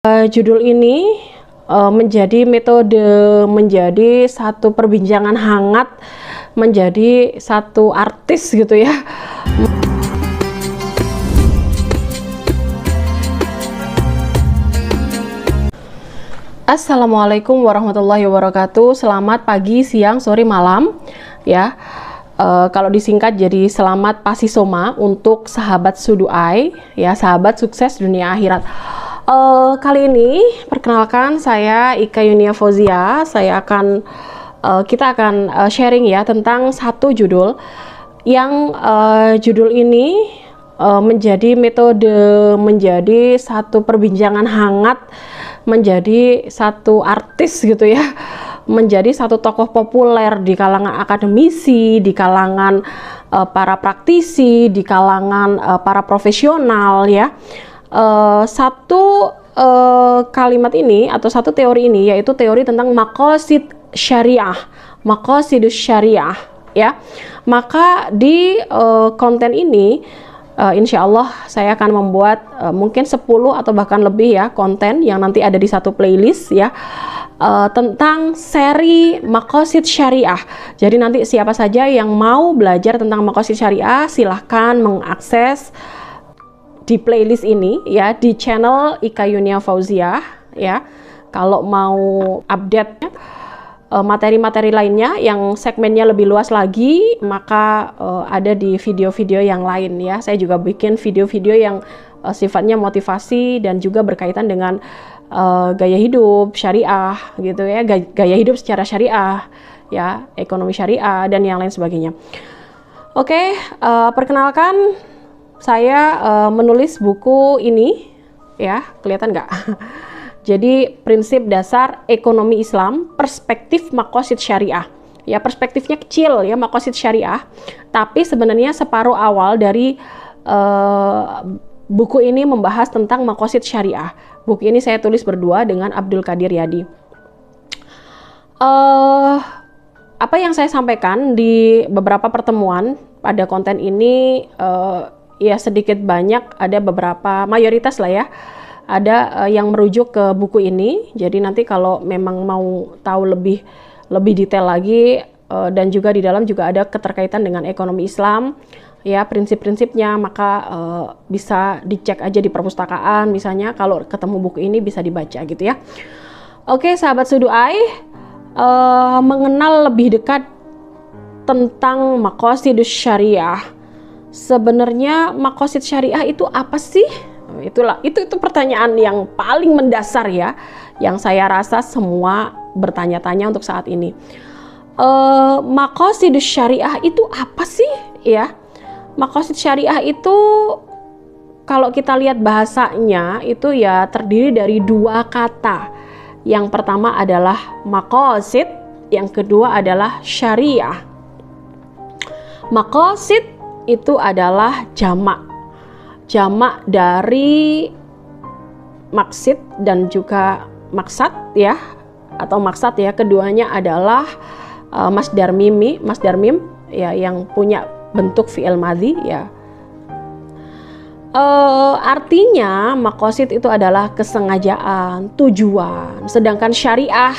Judul ini menjadi menjadi satu perbincangan hangat, menjadi satu artis gitu ya. Assalamualaikum warahmatullahi wabarakatuh. Selamat pagi, siang, sore, malam ya. Kalau disingkat jadi selamat pasisoma untuk sahabat Suduai ya, sahabat sukses dunia akhirat. Kali ini perkenalkan, saya Ika Yunia Fauzia. Kita akan sharing ya tentang satu judul yang judul ini menjadi satu perbincangan hangat, menjadi satu artis gitu ya, menjadi satu tokoh populer di kalangan akademisi, di kalangan para praktisi, di kalangan para profesional ya. Kalimat ini atau satu teori ini yaitu teori tentang maqasid syariah, maqasidus syariah ya. Maka di konten ini insya Allah saya akan membuat mungkin 10 atau bahkan lebih ya konten yang nanti ada di satu playlist ya, tentang seri maqasid syariah. Jadi nanti siapa saja yang mau belajar tentang maqasid syariah silahkan mengakses di playlist ini ya, di channel Ika Yunia Fauzia ya. Kalau mau update materi-materi lainnya yang segmennya lebih luas lagi, maka ada di video-video yang lain ya. Saya juga bikin video-video yang sifatnya motivasi dan juga berkaitan dengan gaya hidup syariah gitu ya, gaya hidup secara syariah ya, ekonomi syariah dan yang lain sebagainya. Oke, perkenalkan, saya menulis buku ini ya, kelihatan nggak? Jadi prinsip dasar ekonomi Islam, perspektif maqasid syariah. Ya, perspektifnya kecil ya, maqasid syariah, tapi sebenarnya separuh awal dari buku ini membahas tentang maqasid syariah. Buku ini saya tulis berdua dengan Abdul Qadir Yadi. Apa yang saya sampaikan di beberapa pertemuan pada konten ini ya sedikit banyak ada beberapa, mayoritas lah ya, ada yang merujuk ke buku ini. Jadi nanti kalau memang mau tahu lebih detail lagi, dan juga di dalam juga ada keterkaitan dengan ekonomi Islam ya, prinsip-prinsipnya, maka bisa dicek aja di perpustakaan misalnya. Kalau ketemu buku ini bisa dibaca gitu ya. Oke sahabat Suduai, mengenal lebih dekat tentang maqasidus syariah. Sebenarnya maqasid syariah itu apa sih? Itu pertanyaan yang paling mendasar ya, yang saya rasa semua bertanya-tanya untuk saat ini. Maqasidus syariah itu apa sih ya? Maqasid syariah itu kalau kita lihat bahasanya itu ya terdiri dari dua kata. Yang pertama adalah maqasid, yang kedua adalah syariah. Maqasid itu adalah jamak dari maqsid dan juga maksad ya, atau maksad ya, keduanya adalah masdar mim ya, yang punya bentuk fi'il madhi ya. Artinya maqasid itu adalah kesengajaan, tujuan. Sedangkan syariah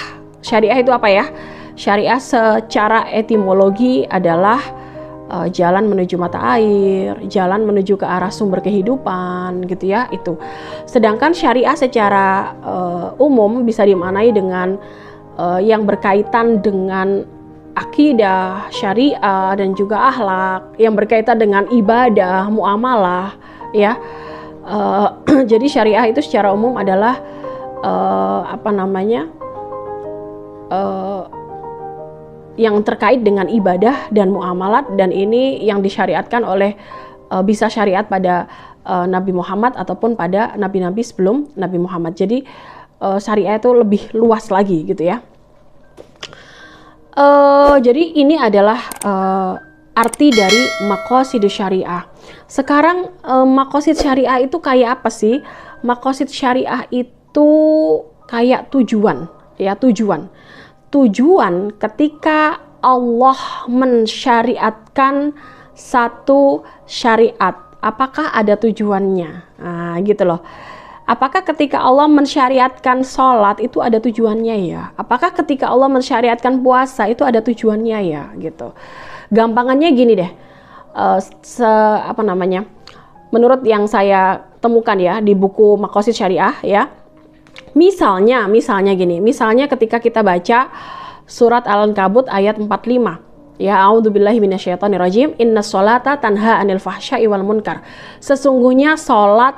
itu apa ya? Syariah secara etimologi adalah jalan menuju mata air, jalan menuju ke arah sumber kehidupan gitu ya, itu. Sedangkan syariah secara umum bisa dimaknai dengan yang berkaitan dengan akidah, syariah dan juga akhlak, yang berkaitan dengan ibadah, muamalah ya. Jadi syariah itu secara umum adalah yang terkait dengan ibadah dan muamalat, dan ini yang disyariatkan oleh bisa syariat pada Nabi Muhammad ataupun pada nabi-nabi sebelum Nabi Muhammad. Jadi syariah itu lebih luas lagi gitu ya. Jadi ini adalah arti dari maqasidus syariah. Sekarang maqasid syariah itu kayak apa sih? Maqasid syariah itu kayak tujuan ya, tujuan ketika Allah mensyariatkan satu syariat, apakah ada tujuannya? Nah, gitu loh. Apakah ketika Allah mensyariatkan sholat itu ada tujuannya ya? Apakah ketika Allah mensyariatkan puasa itu ada tujuannya ya? Gitu. Gampangannya gini deh, menurut yang saya temukan ya di buku Maqasid Syariah ya. Misalnya gini, misalnya ketika kita baca surat Al-Ankabut ayat 45. Ya, a'udzubillahi minasyaitonirrajim. Innas sholata tanha 'anil fahsya'i wal munkar. Sesungguhnya sholat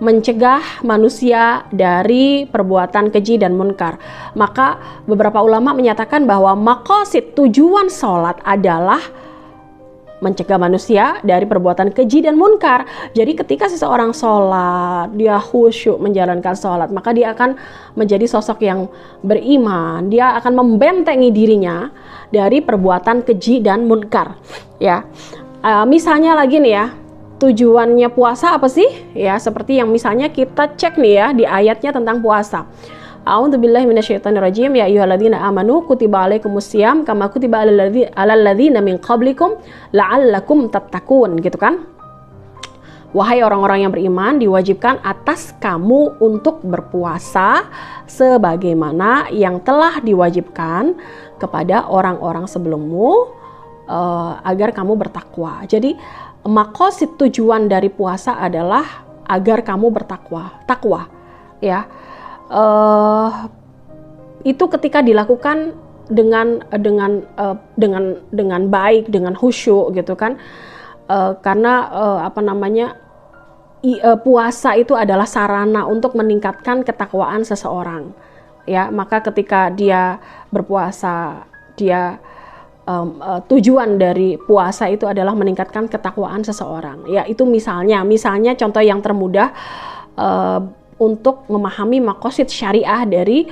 mencegah manusia dari perbuatan keji dan munkar. Maka beberapa ulama menyatakan bahwa maqasid, tujuan sholat adalah mencegah manusia dari perbuatan keji dan munkar. Jadi ketika seseorang sholat, dia khusyuk menjalankan sholat, maka dia akan menjadi sosok yang beriman. Dia akan membentengi dirinya dari perbuatan keji dan munkar. Ya, misalnya lagi nih ya, tujuannya puasa apa sih? Ya, seperti yang misalnya kita cek nih ya di ayatnya tentang puasa. A'udzubillahi minasyaitonirrajim. Ya ayyuhalladzina amanu kutiba alaikumusiyam kama kutiba alal ladzina min qablikum la'allakum tattaqun, gitu kan? Wahai orang-orang yang beriman, diwajibkan atas kamu untuk berpuasa sebagaimana yang telah diwajibkan kepada orang-orang sebelummu agar kamu bertakwa. Jadi maqasid, tujuan dari puasa adalah agar kamu takwa ya. Itu ketika dilakukan dengan baik, dengan khusyuk gitu kan. Karena puasa itu adalah sarana untuk meningkatkan ketakwaan seseorang ya. Maka ketika dia berpuasa, dia tujuan dari puasa itu adalah meningkatkan ketakwaan seseorang. Ya, itu misalnya contoh yang termudah untuk memahami maqasid syariah dari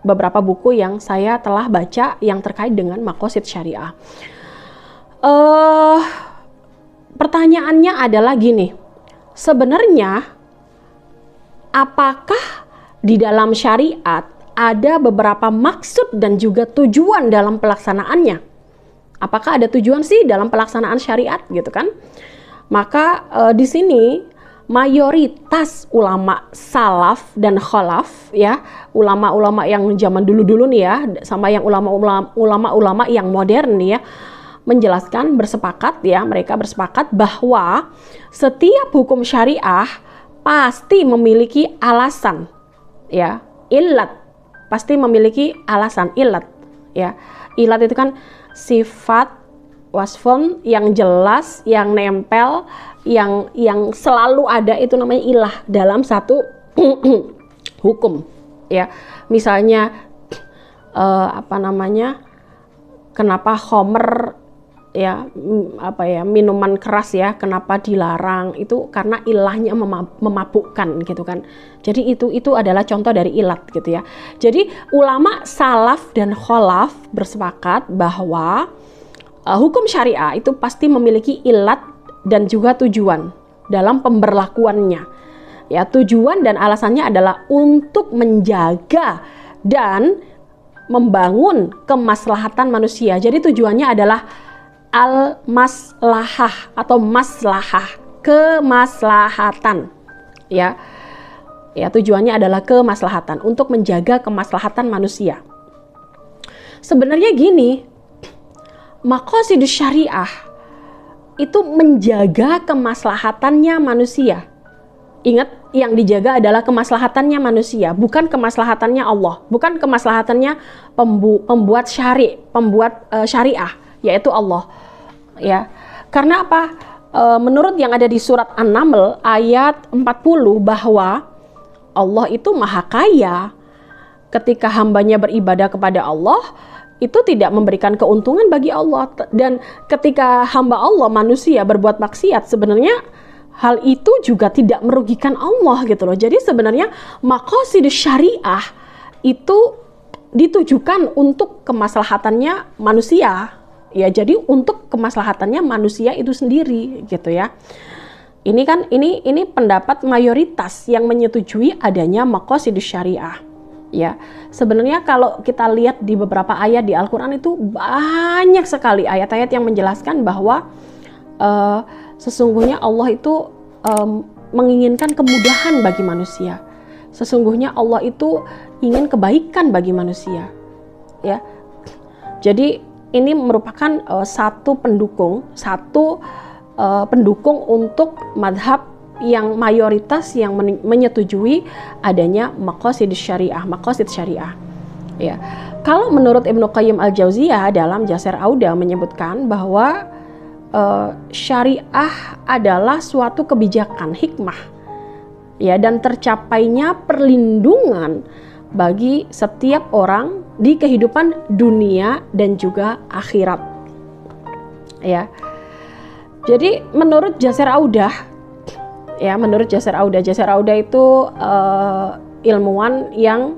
beberapa buku yang saya telah baca yang terkait dengan maqasid syariah. Pertanyaannya adalah gini, sebenarnya apakah di dalam syariat ada beberapa maksud dan juga tujuan dalam pelaksanaannya? Apakah ada tujuan sih dalam pelaksanaan syariat gitu kan? Maka di sini mayoritas ulama salaf dan khalaf ya, ulama-ulama yang zaman dulu-dulu nih ya, sama yang ulama-ulama yang modern nih ya, menjelaskan, mereka bersepakat bahwa setiap hukum syariah pasti memiliki alasan ya, illat. Pasti memiliki alasan, ilat ya. Ilat itu kan sifat wasfun yang jelas, yang nempel, yang selalu ada, itu namanya ilah dalam satu hukum ya. Misalnya kenapa khomer ya, minuman keras ya, kenapa dilarang, itu karena ilahnya memabukkan gitu kan. Jadi itu adalah contoh dari ilat gitu ya. Jadi ulama salaf dan khalaf bersepakat bahwa hukum syariah itu pasti memiliki ilat dan juga tujuan dalam pemberlakuannya ya. Tujuan dan alasannya adalah untuk menjaga dan membangun kemaslahatan manusia. Jadi tujuannya adalah al-maslahah atau maslahah, kemaslahatan ya. Ya, tujuannya adalah kemaslahatan, untuk menjaga kemaslahatan manusia. Sebenarnya gini, maqasidus syariah itu menjaga kemaslahatannya manusia. Ingat, yang dijaga adalah kemaslahatannya manusia, bukan kemaslahatannya Allah, bukan kemaslahatannya pembuat syariah, yaitu Allah ya. Karena apa? Menurut yang ada di surat An-Naml ayat 40 bahwa Allah itu maha kaya. Ketika hambanya beribadah kepada Allah, itu tidak memberikan keuntungan bagi Allah. Dan ketika hamba Allah, manusia, berbuat maksiat, sebenarnya hal itu juga tidak merugikan Allah gitu loh. Jadi sebenarnya maqasidus syariah itu ditujukan untuk kemaslahatannya manusia. Ya, jadi untuk kemaslahatannya manusia itu sendiri gitu ya. Ini pendapat mayoritas yang menyetujui adanya maqasidus syariah. Ya, sebenarnya kalau kita lihat di beberapa ayat di Al-Quran itu banyak sekali ayat-ayat yang menjelaskan bahwa sesungguhnya Allah itu menginginkan kemudahan bagi manusia. Sesungguhnya Allah itu ingin kebaikan bagi manusia, ya. Jadi ini merupakan satu pendukung untuk madhab yang mayoritas yang menyetujui adanya maqasid syariah. Ya. Kalau menurut Ibnu Qayyim al-Jauziyah dalam Jasir Auda menyebutkan bahwa syariah adalah suatu kebijakan hikmah, ya, dan tercapainya perlindungan bagi setiap orang di kehidupan dunia dan juga akhirat, ya. Jadi menurut Jasir Auda, Jasir Auda itu ilmuwan yang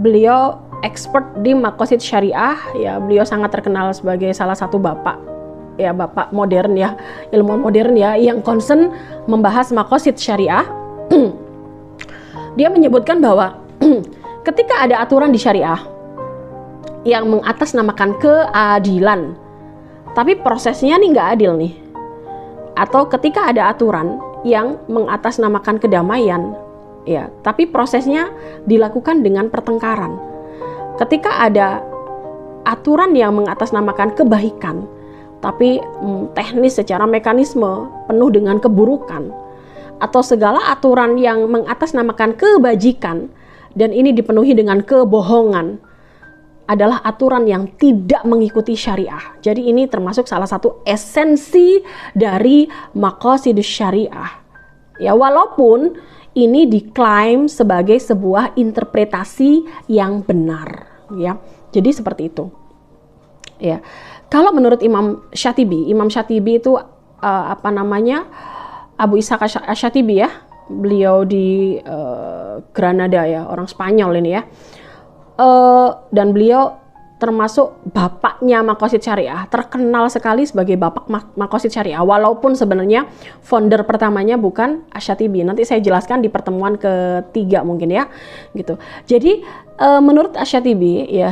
beliau expert di maqasid syariah, ya. Beliau sangat terkenal sebagai salah satu bapak modern, ya, ilmuwan modern, ya, yang concern membahas maqasid syariah. Dia menyebutkan bahwa ketika ada aturan di syariah yang mengatasnamakan keadilan, tapi prosesnya nih nggak adil nih, atau ketika ada aturan yang mengatasnamakan kedamaian, ya, tapi prosesnya dilakukan dengan pertengkaran. Ketika ada aturan yang mengatasnamakan kebaikan, tapi teknis secara mekanisme penuh dengan keburukan, atau segala aturan yang mengatasnamakan kebajikan dan ini dipenuhi dengan kebohongan, adalah aturan yang tidak mengikuti syariah. Jadi ini termasuk salah satu esensi dari maqasidus syariah. Ya, walaupun ini diklaim sebagai sebuah interpretasi yang benar, ya. Jadi seperti itu. Ya. Kalau menurut Imam Syatibi itu Abu Ishaq Asy-Syatibi, ya. Beliau di Granada, ya, orang Spanyol ini, ya. Dan beliau termasuk bapaknya maqasid syariah, terkenal sekali sebagai bapak maqasid syariah, walaupun sebenarnya founder pertamanya bukan Asy-Syatibi. Nanti saya jelaskan di pertemuan ketiga mungkin, ya, gitu. Jadi menurut Asy-Syatibi, ya,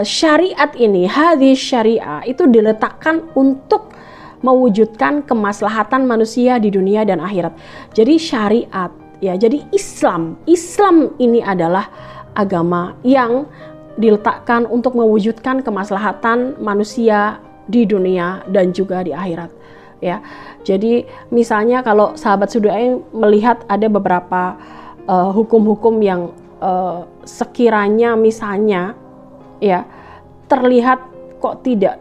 syariat ini, hadis syariah itu diletakkan untuk mewujudkan kemaslahatan manusia di dunia dan akhirat. Jadi syariat, ya, jadi Islam ini adalah agama yang diletakkan untuk mewujudkan kemaslahatan manusia di dunia dan juga di akhirat, ya. Jadi misalnya kalau sahabat Sudain melihat ada beberapa hukum-hukum yang sekiranya misalnya, ya, terlihat kok tidak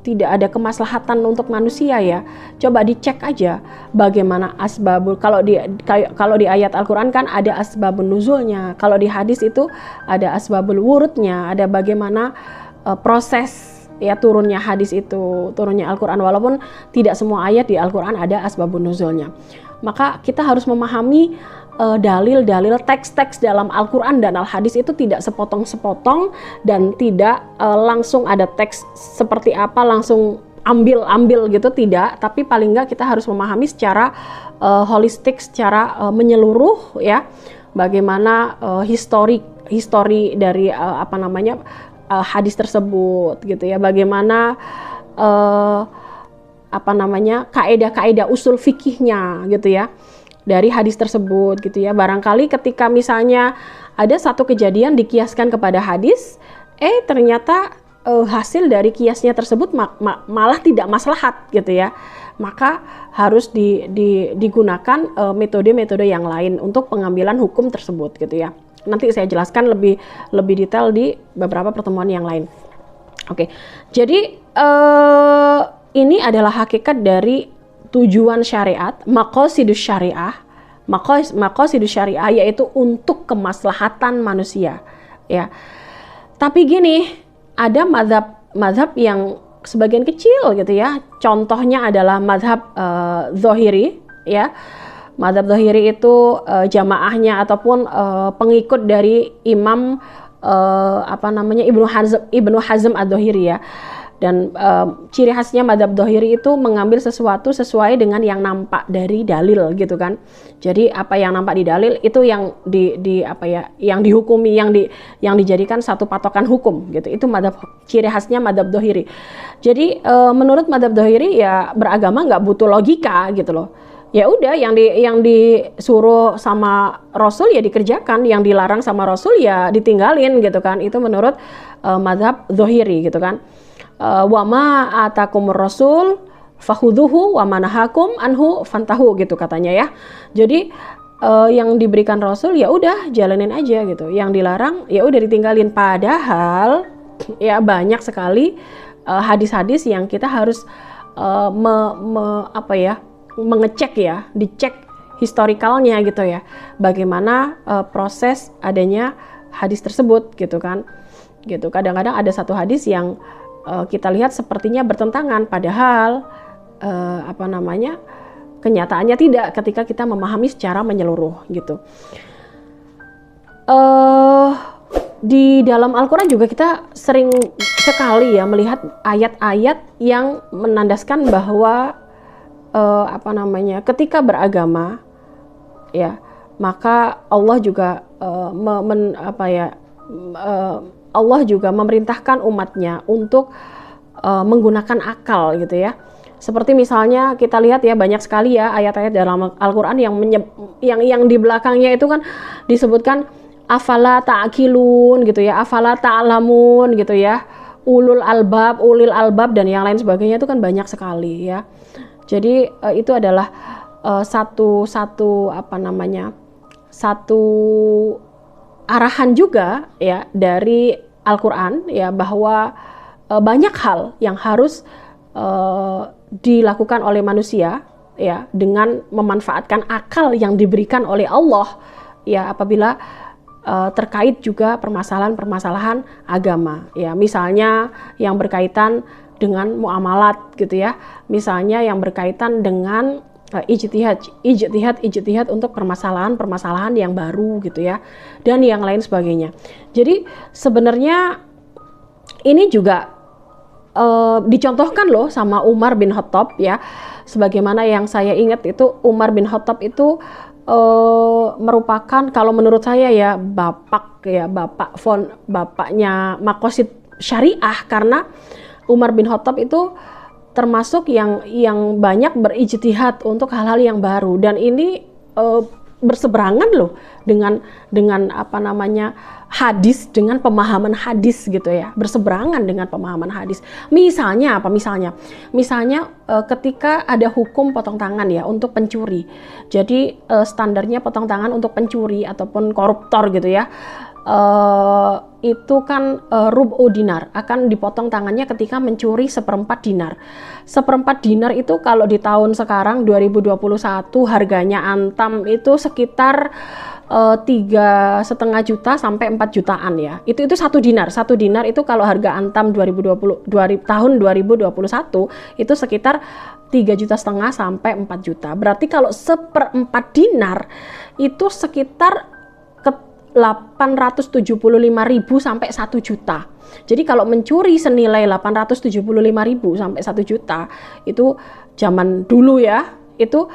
ada kemaslahatan untuk manusia, ya, coba dicek aja bagaimana asbabul. Kalau di ayat Al-Quran kan ada asbabun nuzulnya, kalau di hadis itu ada asbabul wurudnya, ada bagaimana proses, ya, turunnya hadis itu, turunnya Al-Quran, walaupun tidak semua ayat di Al-Quran ada asbabun nuzulnya. Maka kita harus memahami dalil-dalil teks-teks dalam Al-Quran dan Al-Hadis itu tidak sepotong-sepotong dan tidak langsung ada teks seperti apa langsung ambil gitu, tidak. Tapi paling nggak kita harus memahami secara holistik, secara menyeluruh, ya, bagaimana histori dari hadis tersebut, gitu, ya, bagaimana kaedah-kaedah usul fikihnya, gitu, ya, dari hadis tersebut, gitu, ya. Barangkali ketika misalnya ada satu kejadian dikiaskan kepada hadis, ternyata hasil dari kiasnya tersebut malah tidak maslahat, gitu, ya. Maka harus digunakan metode-metode yang lain untuk pengambilan hukum tersebut, gitu, ya. Nanti saya jelaskan lebih detail di beberapa pertemuan yang lain. Oke. Jadi ini adalah hakikat dari tujuan syariat, maqasidus syariah, yaitu untuk kemaslahatan manusia, ya. Tapi gini, ada mazhab yang sebagian kecil, gitu, ya. Contohnya adalah mazhab Zahiri, ya. Mazhab Zahiri itu jamaahnya ataupun pengikut dari Imam Ibnu Hazm ad-Zahiri, ya. Dan ciri khasnya mazhab Zahiri itu mengambil sesuatu sesuai dengan yang nampak dari dalil, gitu kan. Jadi apa yang nampak di dalil itu yang yang dihukumi, yang dijadikan satu patokan hukum, gitu. Itu ciri khasnya mazhab Zahiri. Jadi menurut mazhab Zahiri, ya, beragama nggak butuh logika, gitu loh. ya udah, yang disuruh sama Rasul ya dikerjakan, yang dilarang sama Rasul ya ditinggalin gitu kan. Itu menurut mazhab Dzohiri gitu kan. Wa ma atakumur rasul fakhudhuhu wa manahakum anhu fantahu gitu katanya ya. Jadi yang diberikan Rasul ya udah jalanin aja gitu. Yang dilarang ya udah ditinggalin. Padahal ya banyak sekali hadis-hadis yang kita harus mengecek ya, dicek historikalnya gitu ya, bagaimana proses adanya hadis tersebut gitu kan, gitu. Kadang-kadang ada satu hadis yang kita lihat sepertinya bertentangan, padahal kenyataannya tidak ketika kita memahami secara menyeluruh gitu. Di dalam Al-Quran juga kita sering sekali ya melihat ayat-ayat yang menandaskan bahwa ketika beragama ya, maka Allah juga Allah juga memerintahkan umatnya untuk menggunakan akal gitu ya. Seperti misalnya kita lihat ya, banyak sekali ya ayat-ayat dalam Al-Quran yang di belakangnya itu kan disebutkan afala ta'qilun gitu ya, afala ta'lamun gitu ya, ulil albab dan yang lain sebagainya, itu kan banyak sekali ya. Jadi itu adalah satu arahan juga ya dari Al-Quran ya, bahwa banyak hal yang harus dilakukan oleh manusia ya dengan memanfaatkan akal yang diberikan oleh Allah ya, apabila terkait juga permasalahan-permasalahan agama ya, misalnya yang berkaitan dengan muamalat gitu ya, misalnya yang berkaitan dengan ijtihad untuk permasalahan yang baru gitu ya, dan yang lain sebagainya. Jadi sebenarnya ini juga dicontohkan loh sama Umar bin Khattab ya. Sebagaimana yang saya ingat itu, Umar bin Khattab itu merupakan, kalau menurut saya ya, bapaknya maqasid syariah, karena Umar bin Khattab itu termasuk yang banyak berijtihad untuk hal-hal yang baru, dan ini berseberangan loh dengan hadis, dengan pemahaman hadis gitu ya, berseberangan dengan pemahaman hadis. Misalnya apa? Misalnya ketika ada hukum potong tangan ya untuk pencuri. Jadi standarnya potong tangan untuk pencuri ataupun koruptor gitu ya, itu kan rub'u dinar, akan dipotong tangannya ketika mencuri 1/4 dinar. 1/4 dinar itu kalau di tahun sekarang 2021 harganya antam itu sekitar 3,5 juta sampai 4 jutaan ya. Itu 1 dinar. 1 dinar itu kalau harga antam tahun 2021 itu sekitar 3,5 juta sampai 4 juta. Berarti kalau 1/4 dinar itu sekitar 875.000 sampai 1 juta. Jadi kalau mencuri senilai 875.000 sampai 1 juta itu zaman dulu ya, itu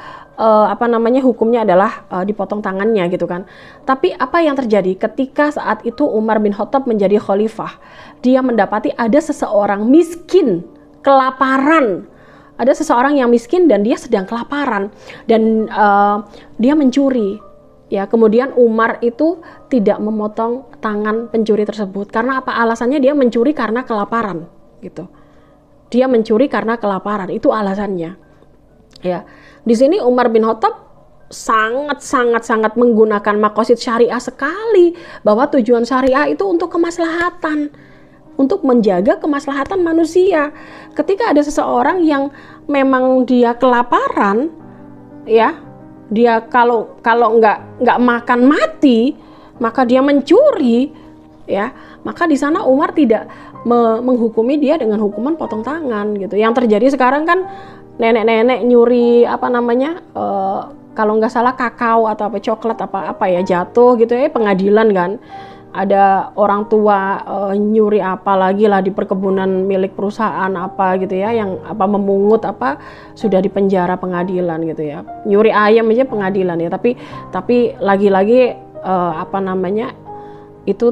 hukumnya adalah dipotong tangannya gitu kan. Tapi apa yang terjadi ketika saat itu Umar bin Khattab menjadi khalifah? Dia mendapati ada seseorang miskin, kelaparan. Ada seseorang yang miskin dan dia sedang kelaparan, dan dia mencuri. Ya, kemudian Umar itu tidak memotong tangan pencuri tersebut. Karena apa? Alasannya dia mencuri karena kelaparan gitu. Dia mencuri karena kelaparan, itu alasannya. Ya. Di sini Umar bin Khattab sangat menggunakan maqasid syariah sekali, bahwa tujuan syariah itu untuk kemaslahatan, untuk menjaga kemaslahatan manusia. Ketika ada seseorang yang memang dia kelaparan, ya, dia kalau nggak makan mati, maka dia mencuri, ya, maka di sana Umar tidak menghukumi dia dengan hukuman potong tangan gitu. Yang terjadi sekarang kan nenek-nenek nyuri kalau nggak salah kakao atau coklat jatuh gitu ya, pengadilan kan. Ada orang tua nyuri apa lagi lah di perkebunan milik perusahaan gitu ya, yang memungut sudah dipenjara pengadilan gitu ya. Nyuri ayam aja pengadilan ya, tapi lagi-lagi itu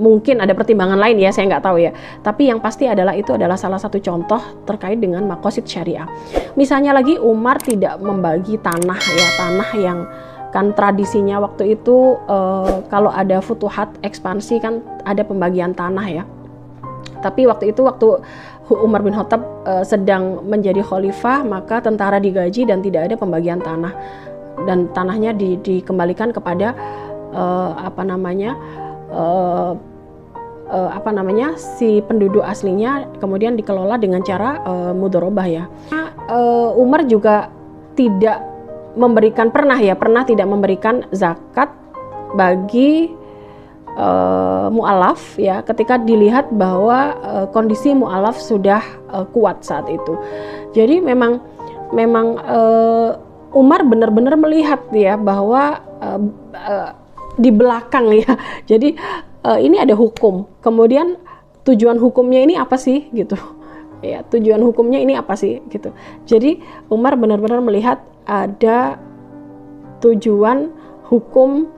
mungkin ada pertimbangan lain ya, saya nggak tahu ya. Tapi yang pasti adalah itu adalah salah satu contoh terkait dengan maqasid syariah. Misalnya lagi Umar tidak membagi tanah ya, tanah yang kan tradisinya waktu itu kalau ada futuhat ekspansi kan ada pembagian tanah ya. Tapi waktu Umar bin Khattab sedang menjadi khalifah, maka tentara digaji dan tidak ada pembagian tanah, dan tanahnya dikembalikan kepada si penduduk aslinya, kemudian dikelola dengan cara mudharabah ya. Umar juga tidak pernah tidak memberikan zakat bagi mu'alaf ya, ketika dilihat bahwa kondisi mu'alaf sudah kuat saat itu. Jadi memang Umar benar-benar melihat ya bahwa di belakang ya. Jadi ini ada hukum. Kemudian tujuan hukumnya ini apa sih gitu. Ya, tujuan hukumnya ini apa sih gitu. Jadi Umar benar-benar melihat ada tujuan hukum,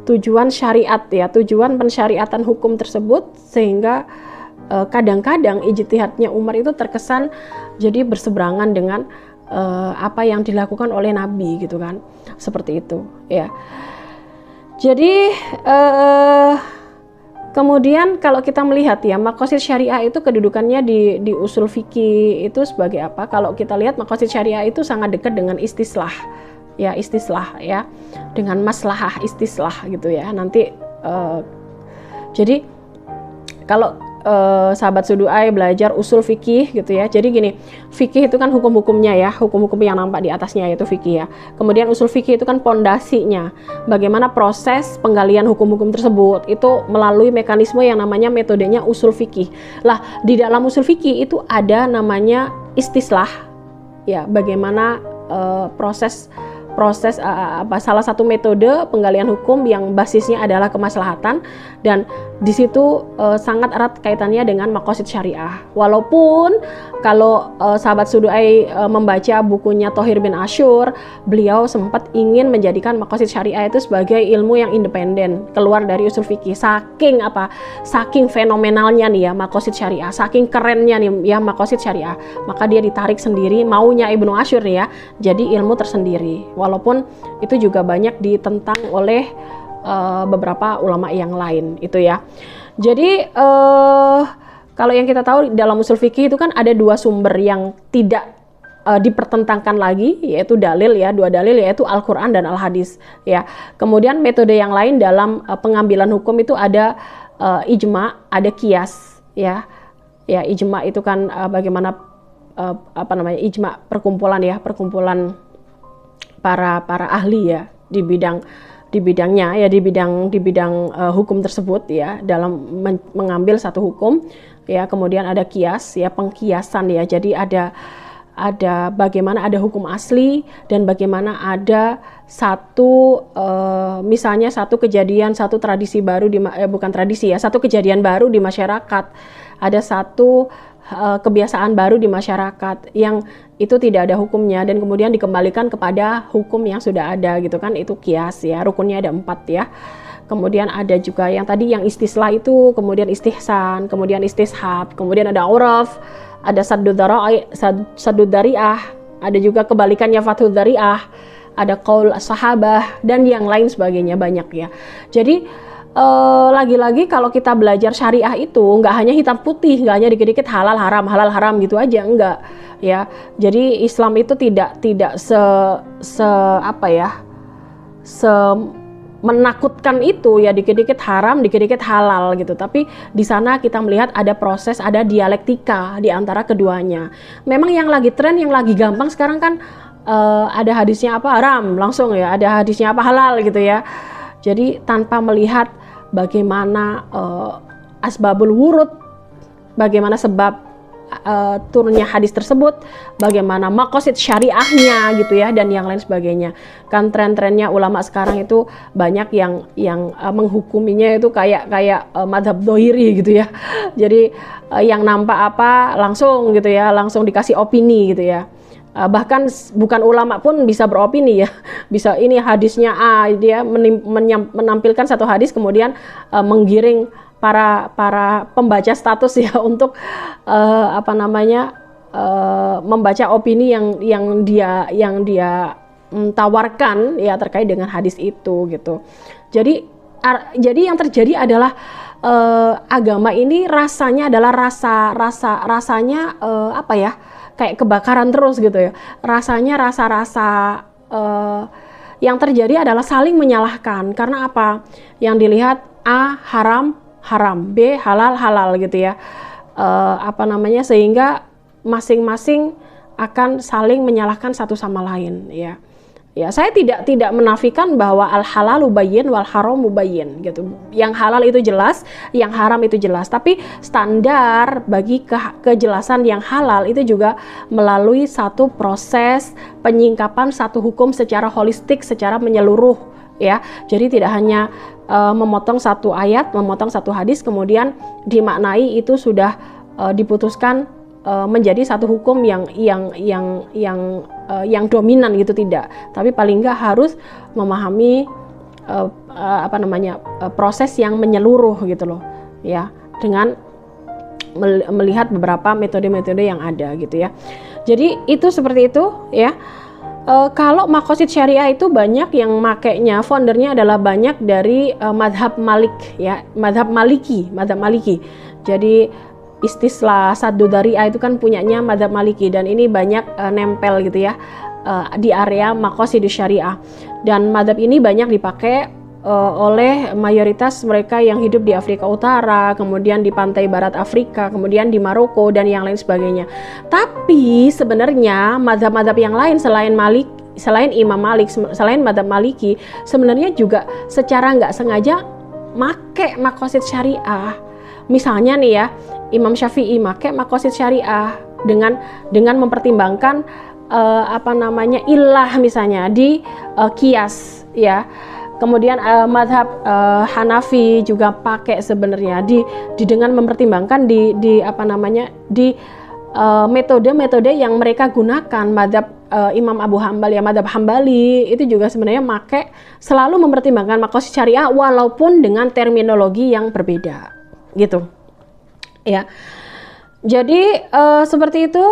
tujuan syariat ya, tujuan pensyariatan hukum tersebut, sehingga kadang-kadang ijtihadnya Umar itu terkesan jadi berseberangan dengan apa yang dilakukan oleh Nabi gitu kan, seperti itu ya. Jadi kemudian kalau kita melihat ya, maqasid syariah itu kedudukannya di usul fikih itu sebagai apa? Kalau kita lihat maqasid syariah itu sangat dekat dengan istislah ya, dengan maslahah istislah gitu ya. Nanti jadi kalau sahabat Sudu'ai belajar usul fikih gitu ya. Jadi gini, fikih itu kan hukum-hukumnya ya, hukum-hukum yang nampak di atasnya yaitu fikih ya. Kemudian usul fikih itu kan pondasinya, bagaimana proses penggalian hukum-hukum tersebut itu melalui mekanisme yang namanya metodenya usul fikih. Lah, di dalam usul fikih itu ada namanya istislah ya, bagaimana proses salah satu metode penggalian hukum yang basisnya adalah kemaslahatan, dan di situ sangat erat kaitannya dengan maqasid syariah. Walaupun kalau sahabat Sudu'ai membaca bukunya Thohir bin Ashur, beliau sempat ingin menjadikan maqasid syariah itu sebagai ilmu yang independen, keluar dari usul fikih. Saking fenomenalnya nih ya maqasid syariah, saking kerennya nih ya maqasid syariah, maka dia ditarik sendiri, maunya Ibnu Ashur nih ya, jadi ilmu tersendiri. Walaupun itu juga banyak ditentang oleh beberapa ulama yang lain itu ya. Jadi kalau yang kita tahu dalam usul fikih itu kan ada dua sumber yang tidak dipertentangkan lagi, yaitu dalil ya, dua dalil yaitu Al-Quran dan Al-Hadis ya. Kemudian metode yang lain dalam pengambilan hukum itu ada ijma, ada qiyas ya. Ya, ijma itu kan bagaimana ijma perkumpulan para ahli ya di bidangnya ya, di bidang hukum tersebut ya, dalam mengambil satu hukum ya. Kemudian ada qiyas ya, pengkiasan ya. Jadi ada bagaimana ada hukum asli dan bagaimana ada misalnya satu kejadian, satu tradisi baru satu kejadian baru di masyarakat, ada satu kebiasaan baru di masyarakat yang itu tidak ada hukumnya dan kemudian dikembalikan kepada hukum yang sudah ada gitu kan, itu qiyas ya. Rukunnya ada 4 ya. Kemudian ada juga yang tadi yang istislah itu, kemudian istihsan, kemudian istishab, kemudian ada uraf, ada saddud dzari'ah, ada juga kebalikannya fathud dzari'ah, ada qaul sahabah dan yang lain sebagainya, banyak ya. Jadi lagi-lagi kalau kita belajar syariah itu nggak hanya hitam putih, nggak hanya dikit-dikit halal haram gitu aja, enggak ya. Jadi Islam itu tidak menakutkan itu ya, dikit-dikit haram, dikit-dikit halal gitu. Tapi di sana kita melihat ada proses, ada dialektika di antara keduanya. Memang yang lagi tren, yang lagi gampang sekarang kan ada hadisnya apa haram langsung ya, ada hadisnya apa halal gitu ya. Jadi tanpa melihat bagaimana asbabul wurud, bagaimana sebab turunnya hadis tersebut, bagaimana maqasid syariahnya gitu ya, dan yang lain sebagainya. Kan tren-trennya ulama sekarang itu banyak yang menghukuminya itu kayak madhab dohiri gitu ya. Jadi yang nampak apa langsung gitu ya, langsung dikasih opini gitu ya. Bahkan bukan ulama pun bisa beropini ya, bisa ini hadisnya A, dia menampilkan satu hadis kemudian menggiring para pembaca status ya untuk membaca opini yang dia tawarkan ya terkait dengan hadis itu gitu. Jadi yang terjadi adalah agama ini rasanya adalah rasanya kayak kebakaran terus gitu ya. Rasanya rasa-rasa yang terjadi adalah saling menyalahkan. Karena apa? Yang dilihat A haram, B halal gitu ya. Sehingga masing-masing akan saling menyalahkan satu sama lain ya. Ya, saya tidak menafikan bahwa al halalu bayyin wal haramu bayyin gitu. Yang halal itu jelas, yang haram itu jelas. Tapi standar bagi kejelasan yang halal itu juga melalui satu proses penyingkapan satu hukum secara holistik, secara menyeluruh ya. Jadi tidak hanya memotong satu ayat, memotong satu hadis kemudian dimaknai itu sudah diputuskan menjadi satu hukum yang dominan gitu, tidak. Tapi paling nggak harus memahami proses yang menyeluruh gitu loh ya, dengan melihat beberapa metode-metode yang ada gitu ya. Jadi itu seperti itu ya. Kalau maqasid syariah itu banyak yang makainya, foundernya adalah banyak dari madhab Malik ya, madhab Maliki. Jadi istislah Saddu Dzari'ah itu kan punyanya madhab Maliki, dan ini banyak nempel gitu ya di area maqasidus syariah, dan madhab ini banyak dipakai oleh mayoritas mereka yang hidup di Afrika Utara, kemudian di pantai barat Afrika, kemudian di Maroko dan yang lain sebagainya. Tapi sebenarnya madhab-madhab yang lain selain Imam Malik, selain madhab Maliki, sebenarnya juga secara nggak sengaja make maqasid syariah. Misalnya nih ya, Imam Syafi'i make maqasid syariah dengan mempertimbangkan ilah misalnya di qiyas ya. Kemudian madhab Hanafi juga pakai sebenarnya dengan mempertimbangkan di metode-metode yang mereka gunakan. Madhab Imam Abu Hambal ya, madhab Hambali itu juga sebenarnya make selalu mempertimbangkan maqasid syariah walaupun dengan terminologi yang berbeda gitu ya. Jadi seperti itu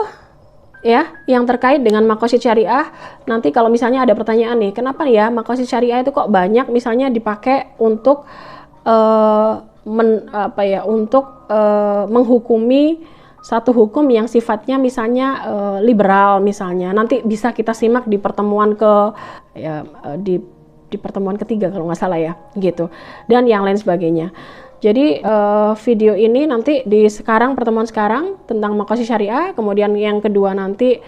ya yang terkait dengan maqasid syariah. Nanti kalau misalnya ada pertanyaan nih, kenapa ya maqasid syariah itu kok banyak misalnya dipakai untuk menghukumi satu hukum yang sifatnya misalnya liberal misalnya. Nanti bisa kita simak di pertemuan di pertemuan ketiga kalau nggak salah ya gitu, dan yang lain sebagainya. Jadi video ini nanti di pertemuan sekarang tentang maqasid syariah, kemudian yang kedua nanti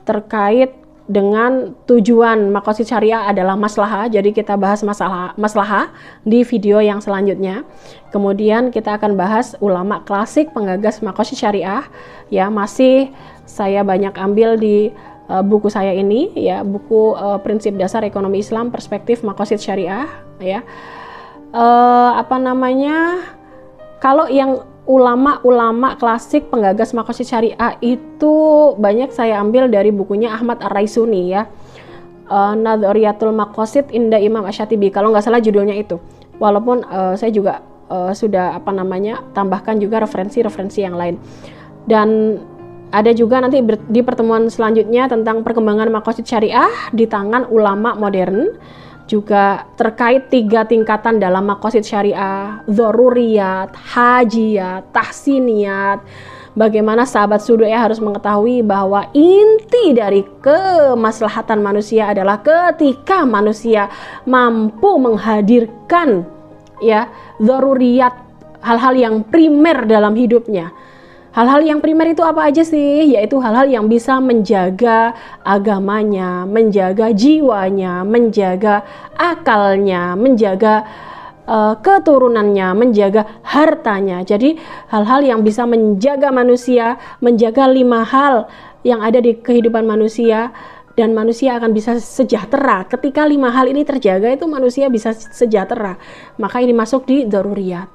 terkait dengan tujuan maqasid syariah adalah maslahah. Jadi kita bahas maslahah di video yang selanjutnya. Kemudian kita akan bahas ulama klasik penggagas maqasid syariah ya, masih saya banyak ambil di buku saya ini ya, buku Prinsip Dasar Ekonomi Islam Perspektif Maqasid Syariah ya. Kalau yang ulama klasik penggagas maqasid syariah itu banyak saya ambil dari bukunya Ahmad Ar-Raisuni ya, Nadhariyatul Maqasid Inda Imam Asy-Syatibi kalau nggak salah judulnya itu. Walaupun saya juga sudah tambahkan juga referensi yang lain. Dan ada juga nanti di pertemuan selanjutnya tentang perkembangan maqasid syariah di tangan ulama modern, juga terkait 3 tingkatan dalam maqasid syariah, dzaruriyat, hajiyat, tahsiniyat. Bagaimana sahabat Sudu'ya harus mengetahui bahwa inti dari kemaslahatan manusia adalah ketika manusia mampu menghadirkan ya dzaruriyat, hal-hal yang primer dalam hidupnya. Hal-hal yang primer itu apa aja sih? Yaitu hal-hal yang bisa menjaga agamanya, menjaga jiwanya, menjaga akalnya, menjaga keturunannya, menjaga hartanya. Jadi hal-hal yang bisa menjaga manusia, menjaga 5 hal yang ada di kehidupan manusia, dan manusia akan bisa sejahtera. Ketika 5 hal ini terjaga, itu manusia bisa sejahtera. Maka ini masuk di dzaruriyat.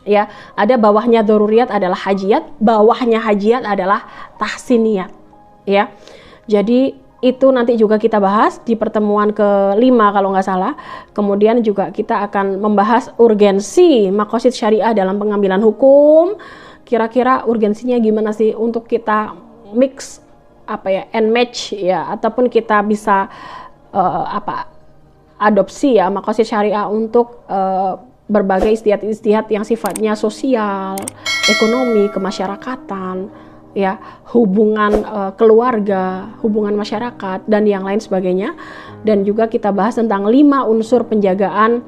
Ya, ada bawahnya dzaruriyat adalah hajiyat, bawahnya hajiyat adalah tahsiniyat. Ya. Jadi itu nanti juga kita bahas di pertemuan ke-5 kalau nggak salah. Kemudian juga kita akan membahas urgensi maqasid syariah dalam pengambilan hukum. Kira-kira urgensinya gimana sih untuk kita mix and match ya, ataupun kita bisa adopsi ya maqasid syariah untuk berbagai istihad-istihad yang sifatnya sosial, ekonomi, kemasyarakatan, ya, hubungan keluarga, hubungan masyarakat, dan yang lain sebagainya. Dan juga kita bahas tentang 5 unsur penjagaan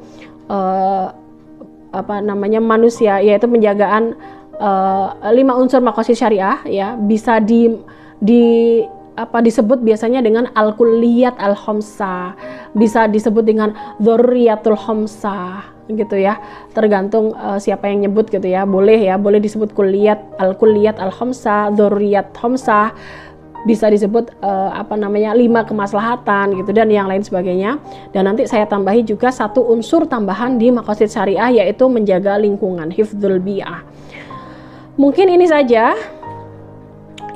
manusia, yaitu penjagaan 5 unsur maqasid syariah ya, bisa disebut biasanya dengan al-kulliyat al-khamsah, bisa disebut dengan dzurriyatul khamsah gitu ya, tergantung siapa yang nyebut gitu ya. Boleh disebut al-kulliyat al-khamsah, dzurriyat khamsah, bisa disebut 5 kemaslahatan gitu, dan yang lain sebagainya. Dan nanti saya tambahi juga 1 unsur tambahan di maqasid syariah, yaitu menjaga lingkungan, hifdzul bi'ah. Mungkin ini saja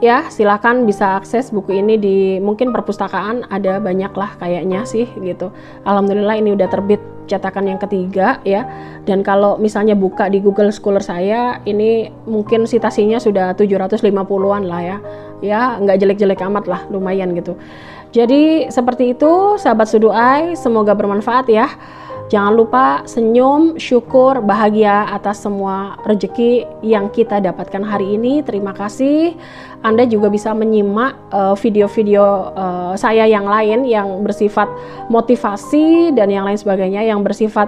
ya, silakan bisa akses buku ini di mungkin perpustakaan, ada banyak lah kayaknya sih gitu. Alhamdulillah ini udah terbit cetakan yang ketiga ya. Dan kalau misalnya buka di Google Scholar saya, ini mungkin citasinya sudah 750-an lah ya. Ya, nggak jelek-jelek amat lah, lumayan gitu. Jadi seperti itu sahabat Suduai, semoga bermanfaat ya. Jangan lupa senyum, syukur, bahagia atas semua rezeki yang kita dapatkan hari ini. Terima kasih. Anda juga bisa menyimak video-video saya yang lain yang bersifat motivasi dan yang lain sebagainya, yang bersifat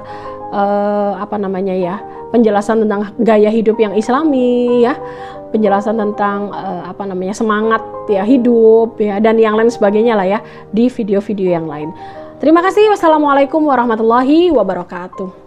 penjelasan tentang gaya hidup yang islami ya, penjelasan tentang semangat ya hidup ya, dan yang lain sebagainya lah ya, di video-video yang lain. Terima kasih. Wassalamualaikum warahmatullahi wabarakatuh.